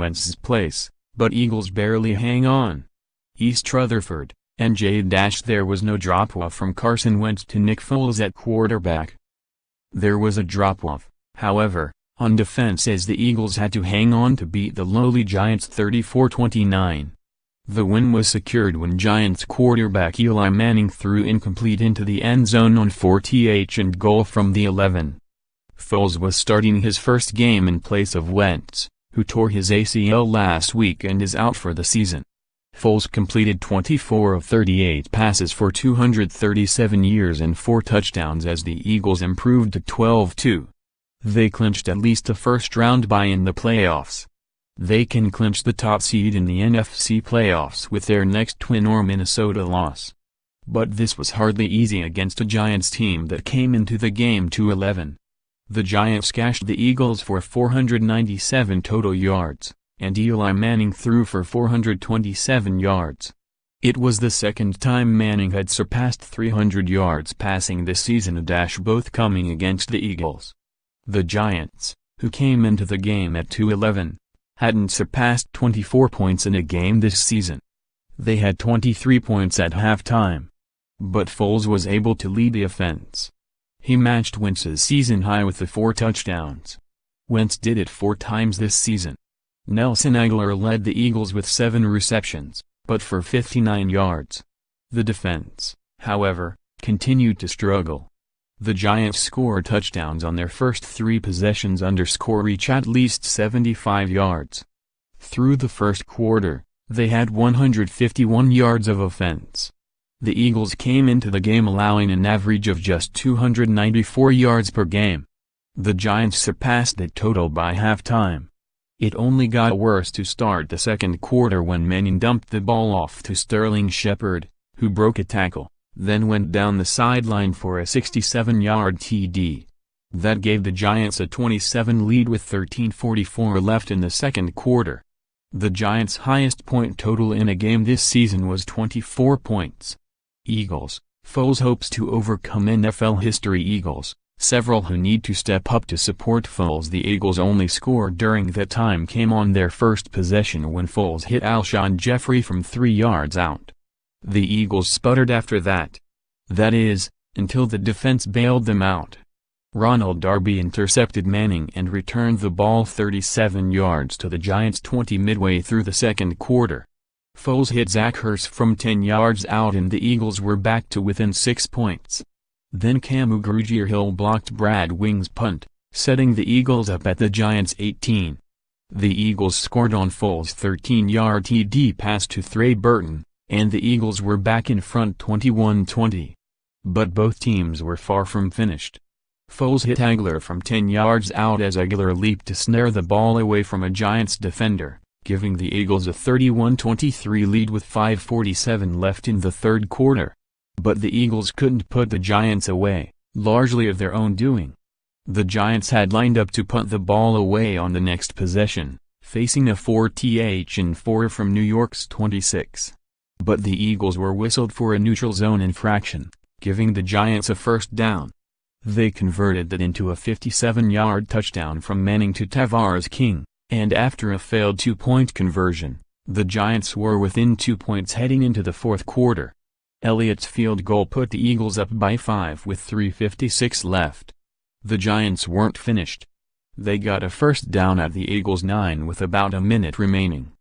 Wentz's place, but Eagles barely hang on. East Rutherford, NJ. There was no drop-off from Carson Wentz to Nick Foles at quarterback. There was a drop-off, however, on defense as the Eagles had to hang on to beat the lowly Giants 34-29. The win was secured when Giants quarterback Eli Manning threw incomplete into the end zone on 4th and goal from the 11. Foles was starting his first game in place of Wentz, who tore his ACL last week and is out for the season. Foles completed 24 of 38 passes for 237 yards and 4 touchdowns as the Eagles improved to 12-2. They clinched at least a first-round bye in the playoffs. They can clinch the top seed in the NFC playoffs with their next win or Minnesota loss. But this was hardly easy against a Giants team that came into the game 2-11. The Giants gashed the Eagles for 497 total yards, and Eli Manning threw for 427 yards. It was the second time Manning had surpassed 300 yards passing this season, both coming against the Eagles. The Giants, who came into the game at 2-11, hadn't surpassed 24 points in a game this season. They had 23 points at halftime. But Foles was able to lead the offense. He matched Wentz's season high with the 4 touchdowns. Wentz did it 4 times this season. Nelson Aguilar led the Eagles with 7 receptions, but for 59 yards. The defense, however, continued to struggle. The Giants scored touchdowns on their first 3 possessions reach at least 75 yards. Through the first quarter, they had 151 yards of offense. The Eagles came into the game allowing an average of just 294 yards per game. The Giants surpassed that total by halftime. It only got worse to start the second quarter when Manning dumped the ball off to Sterling Shepard, who broke a tackle, then went down the sideline for a 67-yard TD. That gave the Giants a 27 lead with 13:44 left in the second quarter. The Giants' highest point total in a game this season was 24 points. Eagles, Foles hopes to overcome NFL history. Eagles, several who need to step up to support Foles. The Eagles' only score during that time came on their first possession when Foles hit Alshon Jeffrey from 3 yards out. The Eagles sputtered after that. That is, until the defense bailed them out. Ronald Darby intercepted Manning and returned the ball 37 yards to the Giants' 20 midway through the second quarter. Foles hit Zach Ertz from 10 yards out and the Eagles were back to within 6 points. Then Camu Grugier-Hill blocked Brad Wing's punt, setting the Eagles up at the Giants' 18. The Eagles scored on Foles' 13-yard TD pass to Trey Burton, and the Eagles were back in front 21-20. But both teams were far from finished. Foles hit Aguilar from 10 yards out as Aguilar leaped to snare the ball away from a Giants defender, giving the Eagles a 31-23 lead with 5:47 left in the third quarter. But the Eagles couldn't put the Giants away, largely of their own doing. The Giants had lined up to punt the ball away on the next possession, facing a 4th-and-4 from New York's 26. But the Eagles were whistled for a neutral zone infraction, giving the Giants a first down. They converted that into a 57-yard touchdown from Manning to Tavares King, and after a failed 2-point conversion, the Giants were within 2 points heading into the fourth quarter. Elliott's field goal put the Eagles up by 5 with 3:56 left. The Giants weren't finished. They got a first down at the Eagles' 9 with about a minute remaining.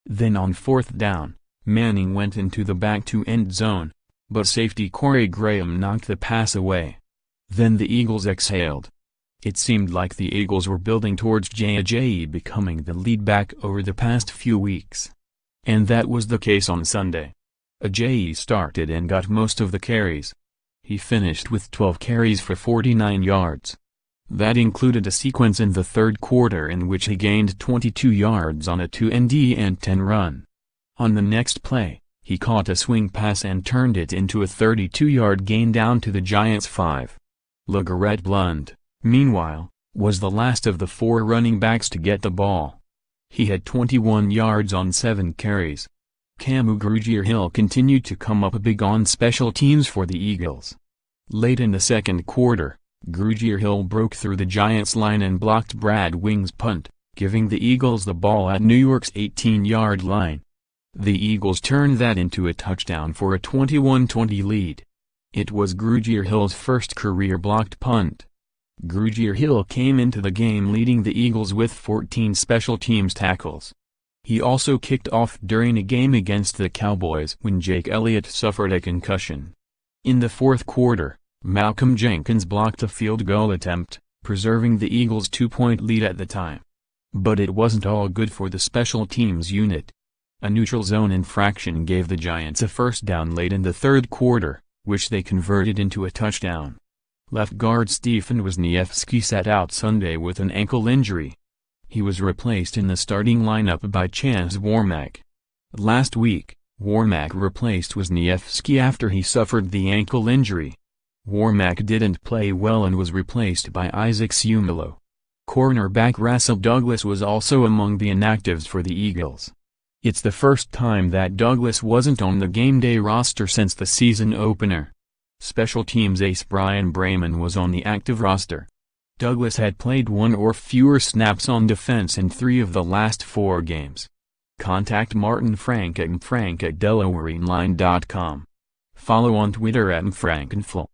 Then on 4th down, Manning went into the back-to-end zone, but safety Corey Graham knocked the pass away. Then the Eagles exhaled. It seemed like the Eagles were building towards Ajayi becoming the lead back over the past few weeks. And that was the case on Sunday. Ajayi started and got most of the carries. He finished with 12 carries for 49 yards. That included a sequence in the third quarter in which he gained 22 yards on a 2-and-10 run. On the next play, he caught a swing pass and turned it into a 32-yard gain down to the Giants' 5. LeGarrette Blount, meanwhile, was the last of the 4 running backs to get the ball. He had 21 yards on 7 carries. Camu Grugier-Hill continued to come up big on special teams for the Eagles. Late in the second quarter, Grugier-Hill broke through the Giants' line and blocked Brad Wing's punt, giving the Eagles the ball at New York's 18-yard line. The Eagles turned that into a touchdown for a 21-20 lead. It was Grugier Hill's first career blocked punt. Grugier Hill came into the game leading the Eagles with 14 special teams tackles. He also kicked off during a game against the Cowboys when Jake Elliott suffered a concussion. In the fourth quarter, Malcolm Jenkins blocked a field goal attempt, preserving the Eagles' 2-point lead at the time. But it wasn't all good for the special teams unit. A neutral zone infraction gave the Giants a first down late in the third quarter, which they converted into a touchdown. Left guard Stefan Wisniewski sat out Sunday with an ankle injury. He was replaced in the starting lineup by Chance Warmack. Last week, Warmack replaced Wisniewski after he suffered the ankle injury. Warmack didn't play well and was replaced by Isaac Seumalo. Cornerback Russell Douglas was also among the inactives for the Eagles. It's the first time that Douglas wasn't on the game day roster since the season opener. Special teams ace Brian Brayman was on the active roster. Douglas had played 1 or fewer snaps on defense in 3 of the last 4 games. Contact Martin Frank at delawareinline.com. Follow on Twitter at mfrankenflo.